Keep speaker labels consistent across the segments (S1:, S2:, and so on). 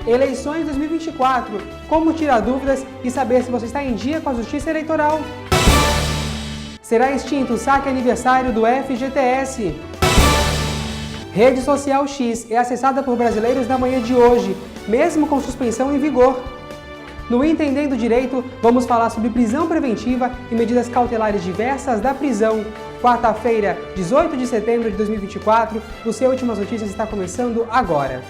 S1: Eleições 2024, como tirar dúvidas e saber se você está em dia com a Justiça Eleitoral. Será extinto o saque aniversário do FGTS. Rede social X é acessada por brasileiros na manhã de hoje, mesmo com suspensão em vigor. No Entendendo Direito, vamos falar sobre prisão preventiva e medidas cautelares diversas da prisão. Quarta-feira, 18 de setembro de 2024, o seu Últimas Notícias está começando agora.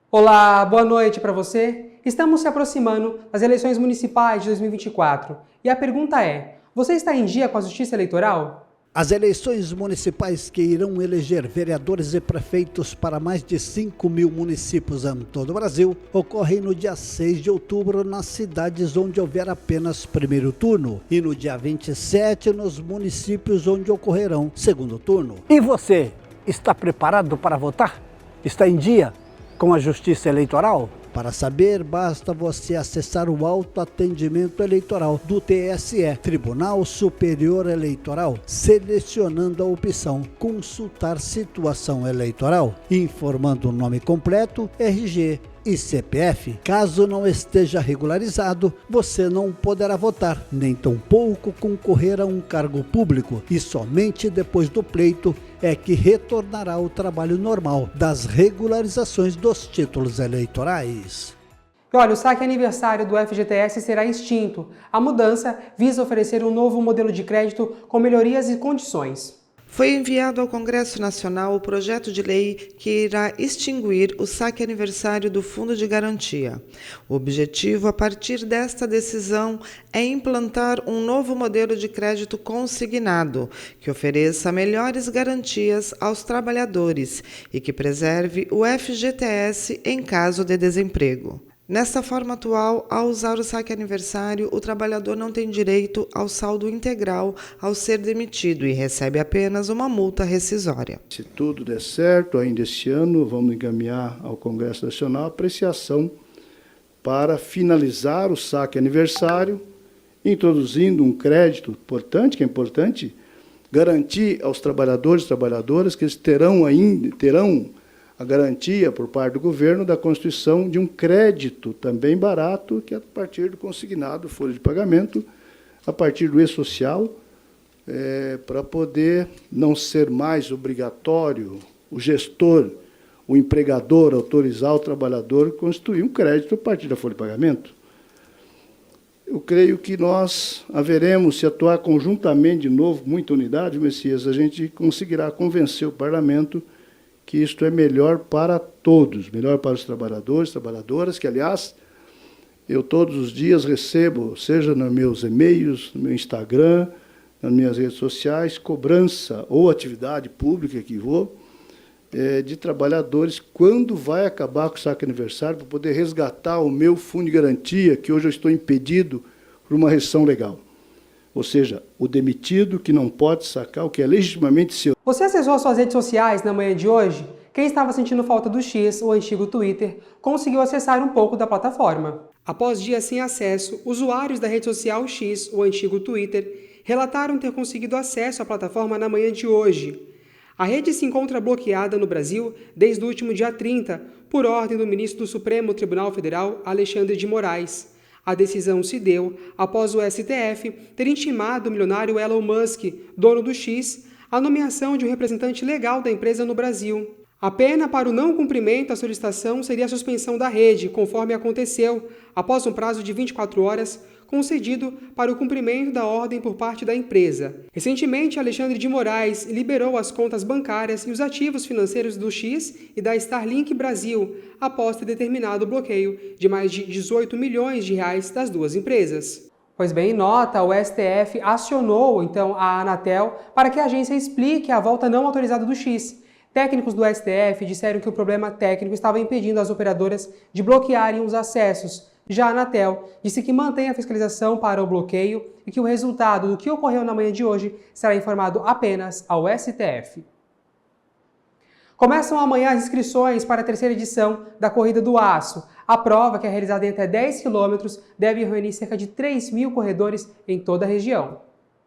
S1: Olá, boa noite para você. Estamos se aproximando das eleições municipais de 2024 e a pergunta é: você está em dia com a Justiça Eleitoral?
S2: As eleições municipais que irão eleger vereadores e prefeitos para mais de 5 mil municípios em todo o Brasil ocorrem no dia 6 de outubro nas cidades onde houver apenas primeiro turno e no dia 27 nos municípios onde ocorrerão segundo turno. E você, está preparado para votar? Está em dia com a Justiça Eleitoral? Para saber, basta você acessar o autoatendimento eleitoral do TSE, Tribunal Superior Eleitoral, selecionando a opção Consultar Situação Eleitoral, informando o nome completo, RG e CPF. Caso não esteja regularizado, você não poderá votar, nem tampouco concorrer a um cargo público, e somente depois do pleito é que retornará ao trabalho normal das regularizações dos títulos eleitorais.
S1: Olha, o saque aniversário do FGTS será extinto. A mudança visa oferecer um novo modelo de crédito com melhorias e condições.
S3: Foi enviado ao Congresso Nacional o projeto de lei que irá extinguir o saque aniversário do Fundo de Garantia. O objetivo, a partir desta decisão, é implantar um novo modelo de crédito consignado, que ofereça melhores garantias aos trabalhadores e que preserve o FGTS em caso de desemprego. Nesta forma atual, ao usar o saque aniversário, o trabalhador não tem direito ao saldo integral ao ser demitido e recebe apenas uma multa rescisória.
S4: Se tudo der certo, ainda este ano, vamos encaminhar ao Congresso Nacional a apreciação para finalizar o saque aniversário, introduzindo um crédito importante, que é importante, garantir aos trabalhadores e trabalhadoras que eles terão a garantia por parte do governo da constituição de um crédito também barato, que é a partir do consignado, folha de pagamento, a partir do e-social, para poder não ser mais obrigatório o gestor, o empregador, autorizar o trabalhador a constituir um crédito a partir da folha de pagamento. Eu creio que nós haveremos, se atuar conjuntamente de novo, muita unidade, Messias, a gente conseguirá convencer o parlamento que isto é melhor para todos, melhor para os trabalhadores, trabalhadoras, que, aliás, eu todos os dias recebo, seja nos meus e-mails, no meu Instagram, nas minhas redes sociais, cobrança ou atividade pública que vou, de trabalhadores, quando vai acabar com o saque aniversário, para poder resgatar o meu fundo de garantia, que hoje eu estou impedido por uma restrição legal. Ou seja, o demitido que não pode sacar o que é legitimamente seu.
S1: Você acessou as suas redes sociais na manhã de hoje? Quem estava sentindo falta do X, o antigo Twitter, conseguiu acessar um pouco da plataforma. Após dias sem acesso, usuários da rede social X, o antigo Twitter, relataram ter conseguido acesso à plataforma na manhã de hoje. A rede se encontra bloqueada no Brasil desde o último dia 30, por ordem do ministro do Supremo Tribunal Federal, Alexandre de Moraes. A decisão se deu após o STF ter intimado o milionário Elon Musk, dono do X, a nomeação de um representante legal da empresa no Brasil. A pena para o não cumprimento da solicitação seria a suspensão da rede, conforme aconteceu, após um prazo de 24 horas, concedido para o cumprimento da ordem por parte da empresa. Recentemente, Alexandre de Moraes liberou as contas bancárias e os ativos financeiros do X e da Starlink Brasil, após ter determinado o bloqueio de mais de 18 milhões de reais das duas empresas. Pois bem, em nota, o STF acionou, então, a Anatel para que a agência explique a volta não autorizada do X. Técnicos do STF disseram que o problema técnico estava impedindo as operadoras de bloquearem os acessos. Já a Anatel disse que mantém a fiscalização para o bloqueio e que o resultado do que ocorreu na manhã de hoje será informado apenas ao STF. Começam amanhã as inscrições para a terceira edição da Corrida do Aço. A prova, que é realizada em até 10 quilômetros, deve reunir cerca de 3.000 corredores em toda a região.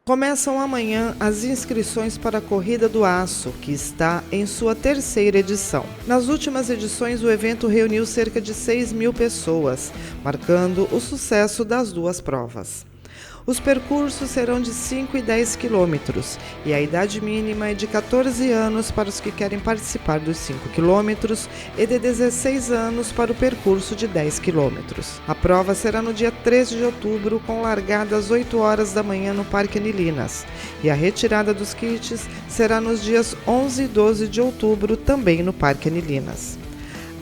S3: Começam amanhã as inscrições para a Corrida do Aço, que está em sua terceira edição. Nas últimas edições, o evento reuniu cerca de 6.000 pessoas, marcando o sucesso das duas provas. Os percursos serão de 5 e 10 quilômetros e a idade mínima é de 14 anos para os que querem participar dos 5 quilômetros e de 16 anos para o percurso de 10 quilômetros. A prova será no dia 13 de outubro, com largada às 8 horas da manhã no Parque Anilinas, e a retirada dos kits será nos dias 11 e 12 de outubro, também no Parque Anilinas.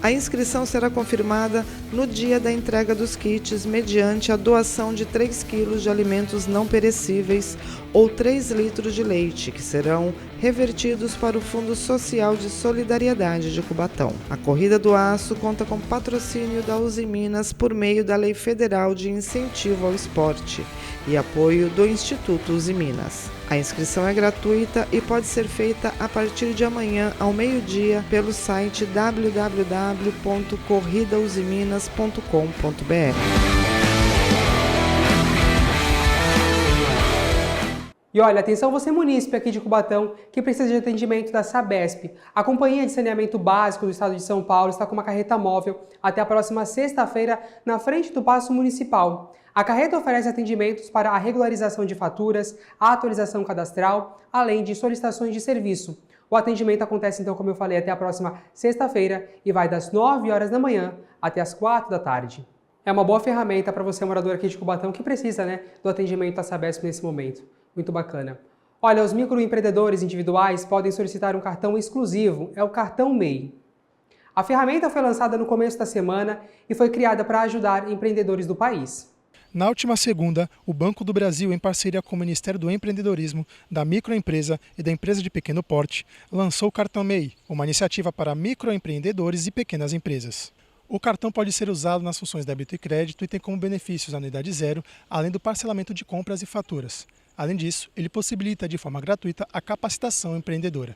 S3: A inscrição será confirmada no dia da entrega dos kits mediante a doação de 3 quilos de alimentos não perecíveis ou 3 litros de leite, que serão revertidos para o Fundo Social de Solidariedade de Cubatão. A Corrida do Aço conta com patrocínio da Usiminas por meio da Lei Federal de Incentivo ao Esporte e apoio do Instituto Usiminas. A inscrição é gratuita e pode ser feita a partir de amanhã ao meio-dia pelo site www.corridausiminas.com.br.
S1: E olha, atenção você munícipe aqui de Cubatão que precisa de atendimento da Sabesp. A Companhia de Saneamento Básico do Estado de São Paulo está com uma carreta móvel até a próxima sexta-feira na frente do Paço Municipal. A carreta oferece atendimentos para a regularização de faturas, a atualização cadastral, além de solicitações de serviço. O atendimento acontece, então, como eu falei, até a próxima sexta-feira e vai das 9 horas da manhã até as 4 da tarde. É uma boa ferramenta para você, morador aqui de Cubatão, que precisa, do atendimento da Sabesp nesse momento. Muito bacana. Olha, os microempreendedores individuais podem solicitar um cartão exclusivo, é o cartão MEI. A ferramenta foi lançada no começo da semana e foi criada para ajudar empreendedores do país.
S5: Na última segunda, o Banco do Brasil, em parceria com o Ministério do Empreendedorismo, da Microempresa e da Empresa de Pequeno Porte, lançou o Cartão MEI, uma iniciativa para microempreendedores e pequenas empresas. O cartão pode ser usado nas funções débito e crédito e tem como benefícios a anuidade zero, além do parcelamento de compras e faturas. Além disso, ele possibilita de forma gratuita a capacitação empreendedora.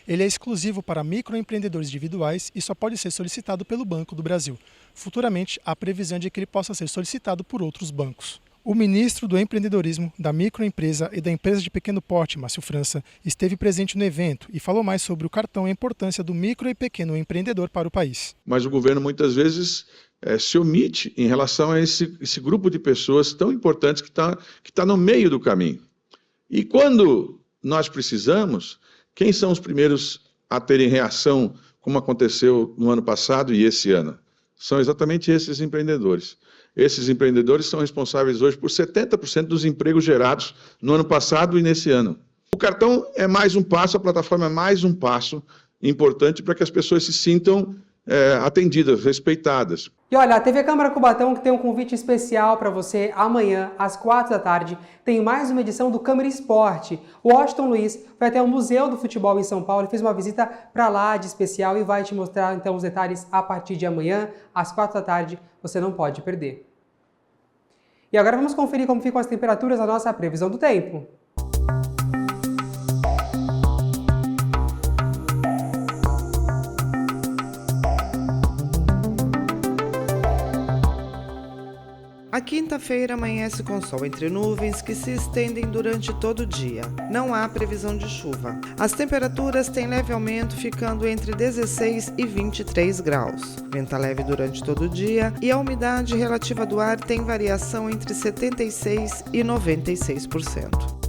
S5: Ele é exclusivo para microempreendedores individuais e só pode ser solicitado pelo Banco do Brasil. Futuramente, há previsão de que ele possa ser solicitado por outros bancos. O ministro do Empreendedorismo, da Microempresa e da Empresa de Pequeno Porte, Márcio França, esteve presente no evento e falou mais sobre o cartão e a importância do micro e pequeno empreendedor para o país.
S6: Mas o governo muitas vezes se omite em relação a esse grupo de pessoas tão importantes que tá no meio do caminho. E quando nós precisamos, quem são os primeiros a terem reação, como aconteceu no ano passado e esse ano? São exatamente esses empreendedores. Esses empreendedores são responsáveis hoje por 70% dos empregos gerados no ano passado e nesse ano. O cartão é mais um passo, a plataforma é mais um passo importante para que as pessoas se sintam atendidas, respeitadas.
S1: E olha, a TV Câmara Cubatão que tem um convite especial para você amanhã, às 4 da tarde, tem mais uma edição do Câmara Esporte. O Washington Luiz foi até o Museu do Futebol em São Paulo e fez uma visita para lá de especial e vai te mostrar então os detalhes a partir de amanhã, às 4 da tarde, você não pode perder. E agora vamos conferir como ficam as temperaturas da nossa previsão do tempo.
S3: A quinta-feira amanhece com sol entre nuvens que se estendem durante todo o dia. Não há previsão de chuva. As temperaturas têm leve aumento, ficando entre 16 e 23 graus. Venta leve durante todo o dia e a umidade relativa do ar tem variação entre 76% e 96%.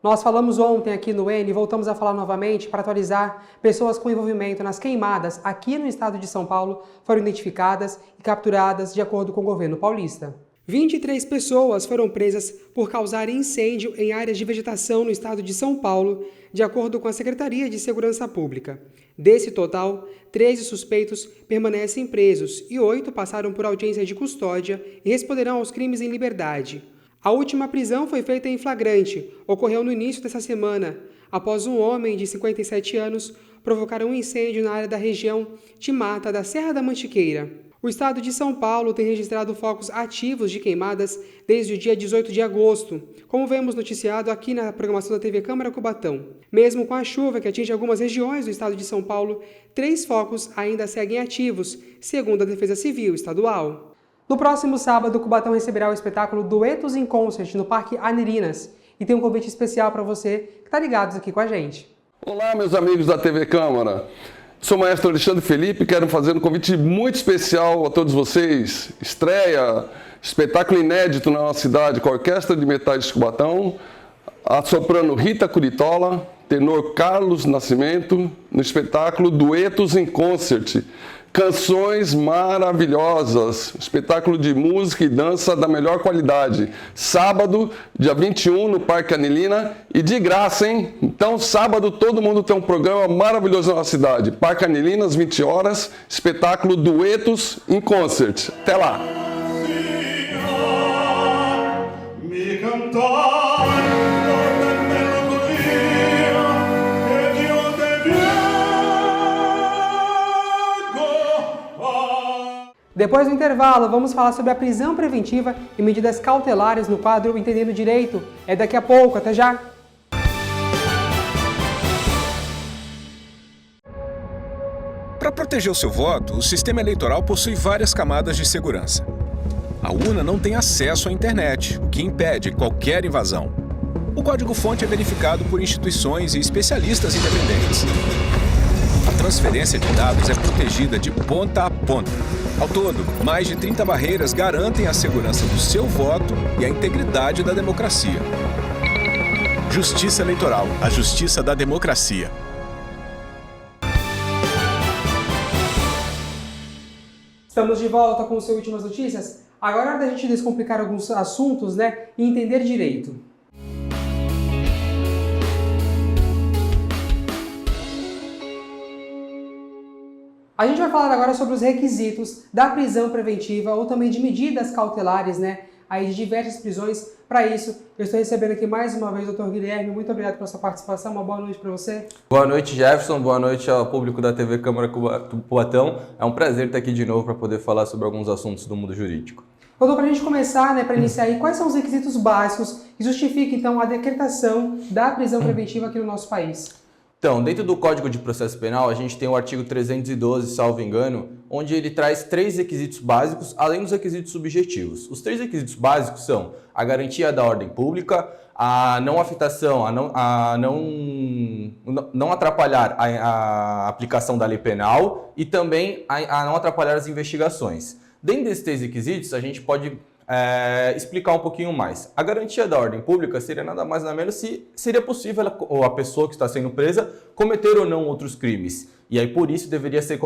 S1: Nós falamos ontem aqui no N e voltamos a falar novamente para atualizar. Pessoas com envolvimento nas queimadas aqui no estado de São Paulo foram identificadas e capturadas de acordo com o governo paulista. 23 pessoas foram presas por causar incêndio em áreas de vegetação no estado de São Paulo, de acordo com a Secretaria de Segurança Pública. Desse total, 13 suspeitos permanecem presos e 8 passaram por audiência de custódia e responderão aos crimes em liberdade. A última prisão foi feita em flagrante, ocorreu no início dessa semana, após um homem de 57 anos provocar um incêndio na área da região de mata da Serra da Mantiqueira. O estado de São Paulo tem registrado focos ativos de queimadas desde o dia 18 de agosto, como vemos noticiado aqui na programação da TV Câmara Cubatão. Mesmo com a chuva que atinge algumas regiões do estado de São Paulo, 3 focos ainda seguem ativos, segundo a Defesa Civil Estadual. No próximo sábado, Cubatão receberá o espetáculo Duetos in Concert no Parque Anirinas. E tem um convite especial para você que está ligado aqui com a gente.
S7: Olá, meus amigos da TV Câmara. Sou o maestro Alexandre Felipe e quero fazer um convite muito especial a todos vocês. Estreia, espetáculo inédito na nossa cidade com a Orquestra de Metais de Cubatão, a soprano Rita Curitola, tenor Carlos Nascimento, no espetáculo Duetos in Concert. Canções maravilhosas, espetáculo de música e dança da melhor qualidade. Sábado, dia 21, no Parque Anilina, e de graça, hein? Então, sábado, todo mundo tem um programa maravilhoso na nossa cidade. Parque Anilina, às 20 horas, espetáculo Duetos in Concert. Até lá!
S1: Depois do intervalo, vamos falar sobre a prisão preventiva e medidas cautelares no quadro Entendendo Direito. É daqui a pouco, até já!
S8: Para proteger o seu voto, o sistema eleitoral possui várias camadas de segurança. A urna não tem acesso à internet, o que impede qualquer invasão. O código-fonte é verificado por instituições e especialistas independentes. A transferência de dados é protegida de ponta a ponta. Ao todo, mais de 30 barreiras garantem a segurança do seu voto e a integridade da democracia. Justiça Eleitoral, a justiça da democracia.
S1: Estamos de volta com o seu Últimas Notícias. Agora é hora da gente descomplicar alguns assuntos, né, e entender direito. A gente vai falar agora sobre os requisitos da prisão preventiva ou também de medidas cautelares, né, aí de diversas prisões. Para isso, eu estou recebendo aqui mais uma vez o Dr. Guilherme. Muito obrigado pela sua participação. Uma boa noite para você.
S9: Boa noite, Jefferson. Boa noite ao público da TV Câmara Cubatão. É um prazer estar aqui de novo para poder falar sobre alguns assuntos do mundo jurídico.
S1: Doutor, para a gente começar, né, para iniciar aí, quais são os requisitos básicos que justificam, então, a decretação da prisão preventiva aqui no nosso país?
S9: Então, dentro do Código de Processo Penal, a gente tem o artigo 312, salvo engano, onde ele traz 3 requisitos básicos, além dos requisitos subjetivos. Os 3 requisitos básicos são a garantia da ordem pública, a não afetação, a não atrapalhar a aplicação da lei penal e também a não atrapalhar as investigações. Dentro desses 3 requisitos, a gente pode explicar um pouquinho mais. A garantia da ordem pública seria nada mais nada menos se seria possível a pessoa que está sendo presa cometer ou não outros crimes. E aí, por isso, deveria ser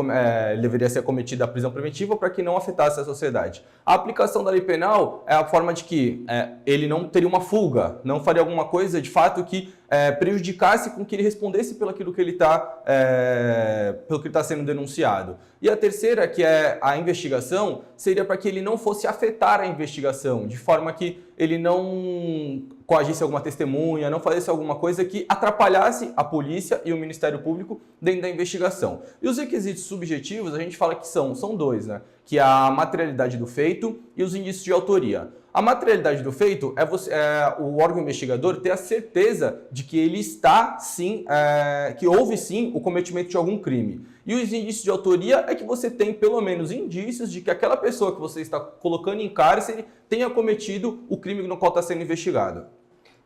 S9: cometida a prisão preventiva para que não afetasse a sociedade. A aplicação da lei penal é a forma de que ele não teria uma fuga, não faria alguma coisa, de fato, que prejudicasse com que ele respondesse pelo que ele está sendo denunciado. E a terceira, que é a investigação, seria para que ele não fosse afetar a investigação, de forma que ele não coagisse alguma testemunha, não fizesse alguma coisa que atrapalhasse a polícia e o Ministério Público dentro da investigação. E os requisitos subjetivos, a gente fala que são 2, né? Que é a materialidade do feito e os indícios de autoria. A materialidade do feito é o órgão investigador ter a certeza de que ele está sim, que houve sim o cometimento de algum crime. E os indícios de autoria é que você tem pelo menos indícios de que aquela pessoa que você está colocando em cárcere tenha cometido o crime no qual está sendo investigado.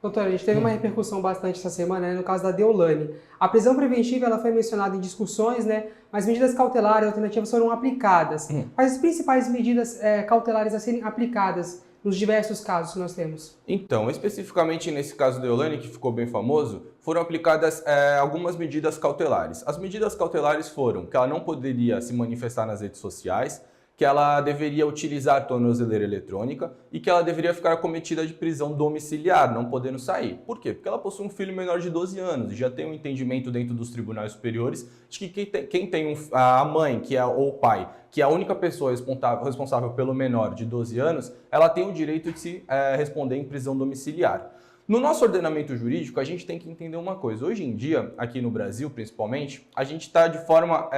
S1: Doutora, a gente teve uma repercussão bastante essa semana, né, no caso da Deolane. A prisão preventiva ela foi mencionada em discussões, né, mas medidas cautelares alternativas foram aplicadas. Quais as principais medidas cautelares a serem aplicadas nos diversos casos que nós temos?
S9: Então, especificamente nesse caso da Deolane, que ficou bem famoso, foram aplicadas algumas medidas cautelares. As medidas cautelares foram que ela não poderia se manifestar nas redes sociais, que ela deveria utilizar tornozeleira eletrônica e que ela deveria ficar acometida de prisão domiciliar, não podendo sair. Por quê? Porque ela possui um filho menor de 12 anos e já tem um entendimento dentro dos tribunais superiores de que quem tem a mãe ou o pai, que é a única pessoa responsável pelo menor de 12 anos, ela tem o direito de se responder em prisão domiciliar. No nosso ordenamento jurídico, a gente tem que entender uma coisa. Hoje em dia, aqui no Brasil principalmente, a gente está de forma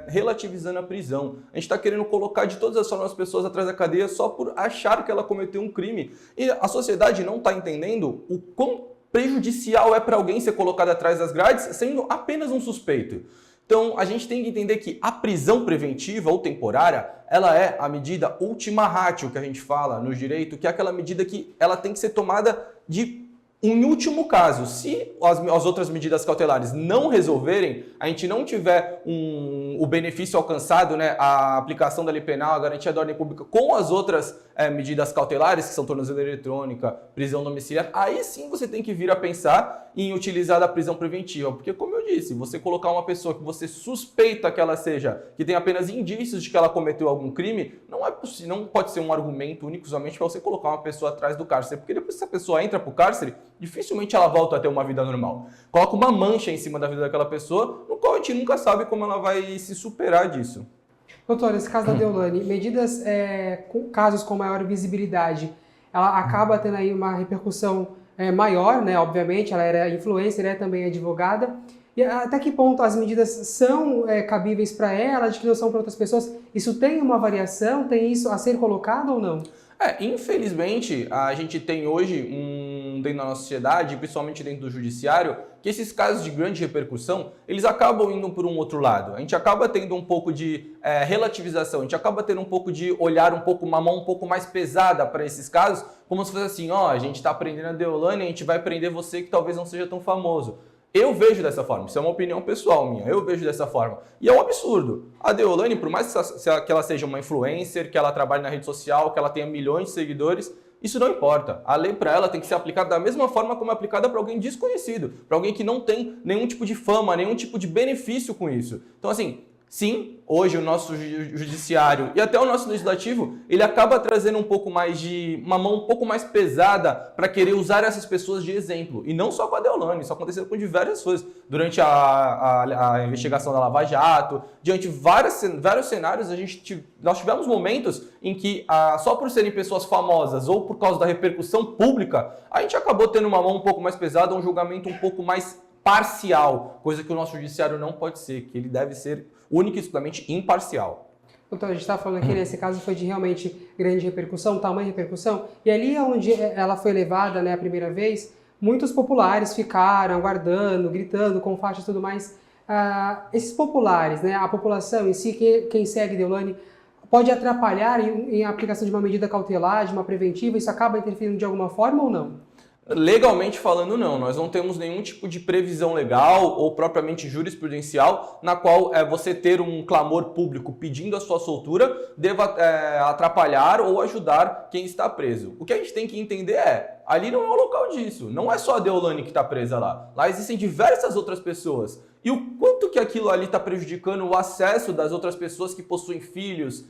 S9: relativizando a prisão. A gente está querendo colocar de todas as formas as pessoas atrás da cadeia só por achar que ela cometeu um crime. E a sociedade não está entendendo o quão prejudicial é para alguém ser colocado atrás das grades sendo apenas um suspeito. Então, a gente tem que entender que a prisão preventiva ou temporária, ela é a medida ultima ratio que a gente fala no direito, que é aquela medida que ela tem que ser tomada em último caso. Se as outras medidas cautelares não resolverem, a gente não tiver o benefício alcançado, né, a aplicação da lei penal, a garantia da ordem pública com as outras medidas cautelares, que são tornozeleira eletrônica, prisão domiciliar, aí sim você tem que vir a pensar em utilizar a prisão preventiva. Porque, como eu disse, você colocar uma pessoa que você suspeita que ela seja, que tem apenas indícios de que ela cometeu algum crime, não pode ser um argumento único somente para você colocar uma pessoa atrás do cárcere. Porque depois que essa pessoa entra para o cárcere, dificilmente ela volta a ter uma vida normal. Coloca uma mancha em cima da vida daquela pessoa, no qual a gente nunca sabe como ela vai se superar disso.
S1: Doutor, nesse caso da Deolane, medidas, casos com maior visibilidade, ela acaba tendo aí uma repercussão maior, né? Obviamente, ela era influencer, é também advogada. E até que ponto as medidas são cabíveis para ela, de que não são para outras pessoas? Isso tem uma variação? Tem isso a ser colocado ou não?
S9: Infelizmente, a gente tem hoje dentro da nossa sociedade, principalmente dentro do judiciário, que esses casos de grande repercussão, eles acabam indo por um outro lado. A gente acaba tendo um pouco de relativização, a gente acaba tendo um pouco de olhar uma mão um pouco mais pesada para esses casos, como se fosse assim, a gente está prendendo a Deolane, a gente vai prender você que talvez não seja tão famoso. Eu vejo dessa forma, isso é uma opinião pessoal minha, eu vejo dessa forma. E é um absurdo. A Deolane, por mais que ela seja uma influencer, que ela trabalhe na rede social, que ela tenha milhões de seguidores, isso não importa. A lei para ela tem que ser aplicada da mesma forma como é aplicada para alguém desconhecido, para alguém que não tem nenhum tipo de fama, nenhum tipo de benefício com isso. Então, assim, sim, hoje o nosso judiciário e até o nosso legislativo, ele acaba trazendo uma mão um pouco mais pesada para querer usar essas pessoas de exemplo. E não só com a Deolane, isso aconteceu com diversas coisas. Durante a investigação da Lava Jato, diante de vários cenários, nós tivemos momentos em que, só por serem pessoas famosas ou por causa da repercussão pública, a gente acabou tendo uma mão um pouco mais pesada, um julgamento um pouco mais parcial, coisa que o nosso judiciário não pode ser, que ele deve ser única e exclusivamente imparcial.
S1: Doutor, a gente está falando aqui, nesse caso foi de realmente grande repercussão, tamanha repercussão, e ali onde ela foi levada, né, a primeira vez, muitos populares ficaram aguardando, gritando, com faixas e tudo mais. Esses populares, né, a população em si, quem segue Deolane, pode atrapalhar em aplicação de uma medida cautelar, de uma preventiva, isso acaba interferindo de alguma forma ou não?
S9: Legalmente falando, não. Nós não temos nenhum tipo de previsão legal ou propriamente jurisprudencial na qual você ter um clamor público pedindo a sua soltura deva atrapalhar ou ajudar quem está preso. O que a gente tem que entender ali não é o local disso. Não é só a Deolane que está presa lá. Lá existem diversas outras pessoas. E o quanto que aquilo ali está prejudicando o acesso das outras pessoas que possuem filhos,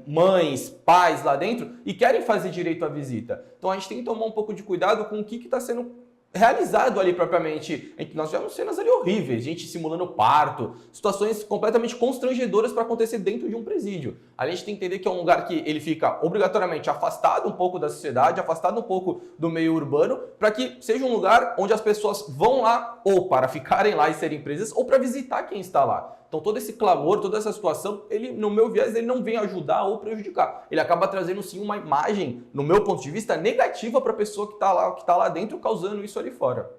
S9: mães, pais lá dentro e querem fazer direito à visita. Então a gente tem que tomar um pouco de cuidado com o que está sendo realizado ali propriamente. Nós tivemos cenas ali horríveis, gente simulando parto, situações completamente constrangedoras para acontecer dentro de um presídio. A gente tem que entender que é um lugar que ele fica obrigatoriamente afastado um pouco da sociedade, afastado um pouco do meio urbano, para que seja um lugar onde as pessoas vão lá ou para ficarem lá e serem presas ou para visitar quem está lá. Então todo esse clamor, toda essa situação, ele, no meu viés, ele não vem ajudar ou prejudicar. Ele acaba trazendo sim uma imagem, no meu ponto de vista, negativa para a pessoa que está lá dentro, causando isso ali fora.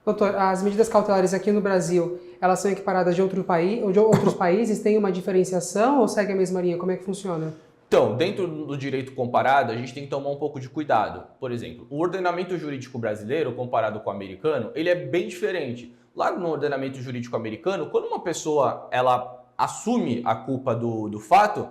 S1: Doutor, as medidas cautelares aqui no Brasil, elas são equiparadas de outros países? Tem uma diferenciação ou segue a mesma linha? Como é que funciona?
S9: Então, dentro do direito comparado, a gente tem que tomar um pouco de cuidado. Por exemplo, o ordenamento jurídico brasileiro, comparado com o americano, ele é bem diferente. Lá no ordenamento jurídico americano, quando uma pessoa ela assume a culpa do fato,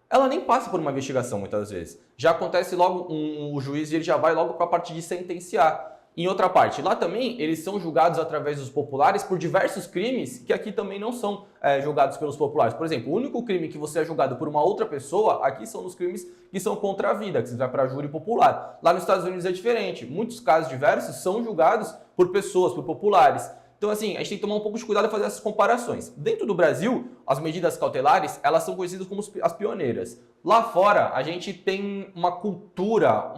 S9: ela nem passa por uma investigação muitas vezes. Já acontece logo, o juiz ele já vai logo para a parte de sentenciar. Em outra parte, lá também eles são julgados através dos populares por diversos crimes que aqui também não são julgados pelos populares. Por exemplo, o único crime que você é julgado por uma outra pessoa, aqui são os crimes que são contra a vida, que você vai para júri popular. Lá nos Estados Unidos é diferente. Muitos casos diversos são julgados por pessoas, por populares. Então, assim, a gente tem que tomar um pouco de cuidado e fazer essas comparações. Dentro do Brasil, as medidas cautelares, elas são conhecidas como as pioneiras. Lá fora, a gente tem uma cultura,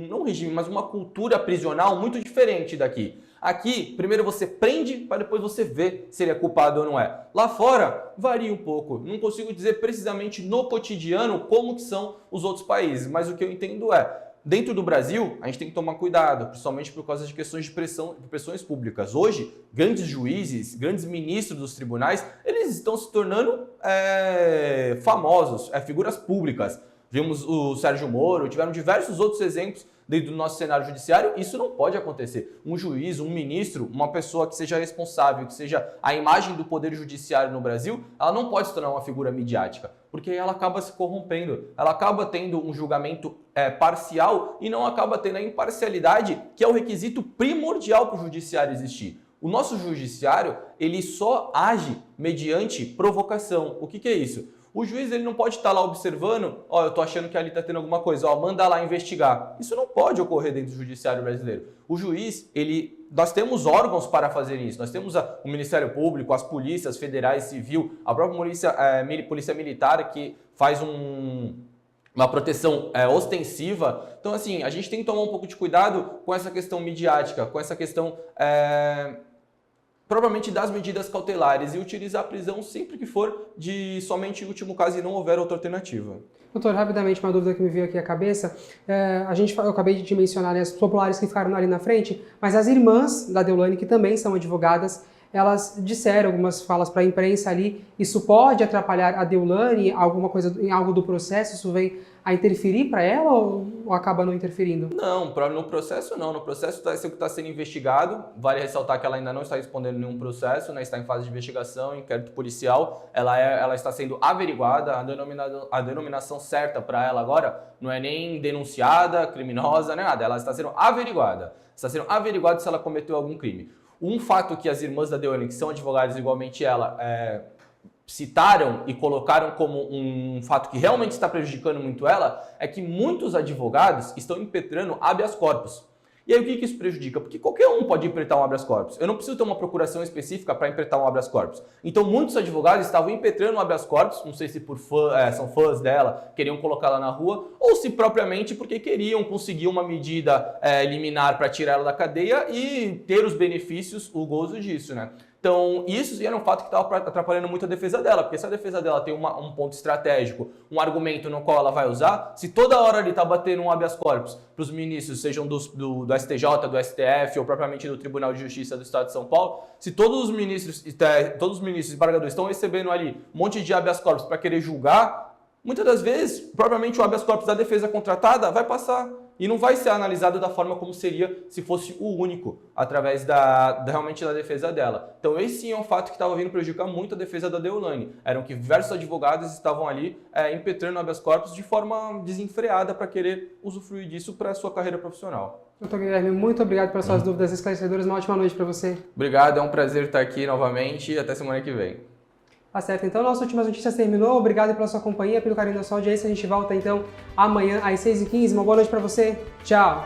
S9: não um regime, mas uma cultura prisional muito diferente daqui. Aqui, primeiro você prende, para depois você ver se ele é culpado ou não é. Lá fora, varia um pouco. Não consigo dizer precisamente no cotidiano como que são os outros países, mas o que eu entendo é, dentro do Brasil, a gente tem que tomar cuidado, principalmente por causa de questões de pressões públicas. Hoje, grandes juízes, grandes ministros dos tribunais, eles estão se tornando famosos, figuras públicas. Vimos o Sérgio Moro, tiveram diversos outros exemplos dentro do nosso cenário judiciário. Isso não pode acontecer. Um juiz, um ministro, uma pessoa que seja responsável, que seja a imagem do poder judiciário no Brasil, ela não pode se tornar uma figura midiática, porque aí ela acaba se corrompendo, ela acaba tendo um julgamento parcial e não acaba tendo a imparcialidade, que é o requisito primordial para o judiciário existir. O nosso judiciário, ele só age mediante provocação. O que é isso? O juiz ele não pode estar lá observando, eu estou achando que ali está tendo alguma coisa, manda lá investigar. Isso não pode ocorrer dentro do judiciário brasileiro. O juiz, nós temos órgãos para fazer isso. Nós temos o Ministério Público, as polícias federais, civil, a própria polícia militar que faz uma proteção ostensiva. Então, assim, a gente tem que tomar um pouco de cuidado com essa questão midiática, com essa questão propriamente das medidas cautelares e utilizar a prisão sempre que for de somente último caso e não houver outra alternativa.
S1: Doutor, rapidamente, uma dúvida que me veio aqui à cabeça. Eu acabei de mencionar as populares que ficaram ali na frente, mas as irmãs da Deolane, que também são advogadas, elas disseram algumas falas para a imprensa ali. Isso pode atrapalhar a Deolane, alguma coisa em algo do processo? Isso vem a interferir para ela ou acaba não interferindo?
S9: Não, no processo não. No processo está sendo investigado. Vale ressaltar que ela ainda não está respondendo nenhum processo, né? Está em fase de investigação, inquérito policial. Ela está sendo averiguada. A denominação certa para ela agora não é nem denunciada, criminosa, nem nada. Ela está sendo averiguada. Está sendo averiguada se ela cometeu algum crime. Um fato que as irmãs da Deolane, que são advogadas igualmente ela, citaram e colocaram como um fato que realmente está prejudicando muito ela, é que muitos advogados estão impetrando habeas corpus. E aí o que isso prejudica? Porque qualquer um pode impetrar um habeas corpus. Eu não preciso ter uma procuração específica para impetrar um habeas corpus. Então muitos advogados estavam impetrando um habeas corpus, não sei se são fãs dela, queriam colocá-la na rua, ou se propriamente porque queriam conseguir uma medida liminar para tirar ela da cadeia e ter os benefícios, o gozo disso, né? Então, isso era um fato que estava atrapalhando muito a defesa dela, porque se a defesa dela tem um ponto estratégico, um argumento no qual ela vai usar, se toda hora ele está batendo um habeas corpus para os ministros, sejam do STJ, do STF ou propriamente do Tribunal de Justiça do Estado de São Paulo, se todos os ministros embargadores estão recebendo ali um monte de habeas corpus para querer julgar, muitas das vezes, propriamente o habeas corpus da defesa contratada vai passar. E não vai ser analisado da forma como seria se fosse o único, através realmente da defesa dela. Então esse sim é um fato que estava vindo prejudicar muito a defesa da Deolane. Eram que diversos advogados estavam ali impetrando habeas corpus de forma desenfreada para querer usufruir disso para a sua carreira profissional.
S1: Doutor Guilherme, muito obrigado pelas suas dúvidas esclarecedoras. Uma ótima noite para você.
S9: Obrigado, é um prazer estar aqui novamente e até semana que vem.
S1: Tá certo, então nossa Últimas Notícias terminou. Obrigado pela sua companhia, pelo carinho da sua audiência. A gente volta então amanhã às 6h15. Uma boa noite para você. Tchau!